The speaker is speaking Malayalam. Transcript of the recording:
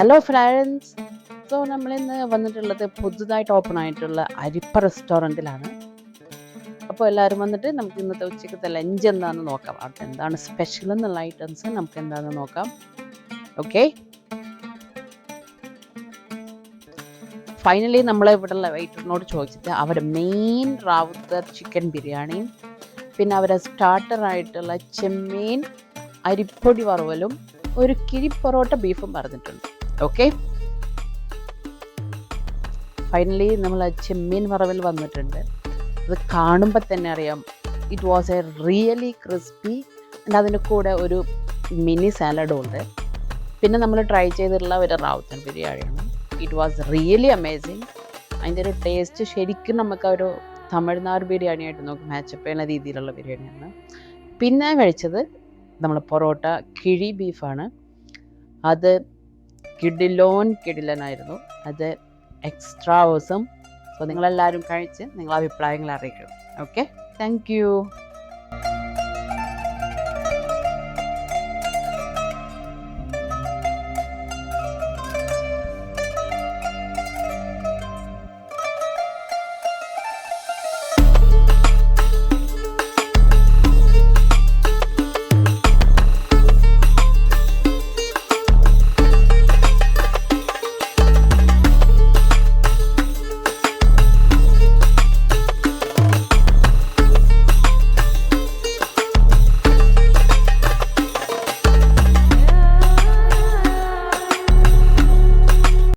Hello friends. സോ നമ്മളിന്ന് വന്നിട്ടുള്ളത് പുതുതായിട്ട് ഓപ്പൺ ആയിട്ടുള്ള അരിപ്പ റെസ്റ്റോറൻറ്റിലാണ്. അപ്പോൾ എല്ലാവരും വന്നിട്ട് നമുക്ക് ഇന്നത്തെ ഉച്ചക്കത്തെ ലഞ്ച് എന്താണെന്ന് നോക്കാം. അവിടെ എന്താണ് സ്പെഷ്യൽ എന്നുള്ള ഐറ്റംസ് നമുക്ക് എന്താണെന്ന് നോക്കാം. ഓക്കെ, ഫൈനലി നമ്മൾ ഇവിടെയുള്ള വെയിറ്ററിനോട് ചോദിച്ചിട്ട് അവരുടെ മെയിൻ റാവുത്തർ ചിക്കൻ ബിരിയാണിയും പിന്നെ അവരുടെ സ്റ്റാർട്ടറായിട്ടുള്ള ചെമ്മീൻ അരിപ്പൊടി വറവലും ഒരു കിഴി പൊറോട്ട ബീഫും പറഞ്ഞിട്ടുണ്ട്. ഓക്കെ, ഫൈനലി നമ്മൾ ചെമ്മീൻ വറവിൽ വന്നിട്ടുണ്ട്. അത് കാണുമ്പോൾ തന്നെ അറിയാം it was A really crispy. And അതിൻ്റെ കൂടെ ഒരു മിനി സാലഡും ഉണ്ട്. പിന്നെ നമ്മൾ ട്രൈ ചെയ്തിട്ടുള്ള ഒരു റാവുത്തർ ബിരിയാണിയാണ്. It was really amazing. അതിൻ്റെ ഒരു ടേസ്റ്റ് ശരിക്കും നമുക്ക് ഒരു തമിഴ്നാട് ബിരിയാണിയായിട്ട് നമുക്ക് മാച്ചപ്പ് ചെയ്യുന്ന രീതിയിലുള്ള ബിരിയാണിയാണ്. പിന്നെ കഴിച്ചത് നമ്മൾ പൊറോട്ട കിഴി ബീഫാണ്. അത് കിടിലനായിരുന്നു. അത് എക്സ്ട്രാ ഓസം. സോ നിങ്ങളെല്ലാവരും കഴിച്ച് നിങ്ങളുടെ അഭിപ്രായങ്ങൾ അറിയിക്കണം. Okay, thank you.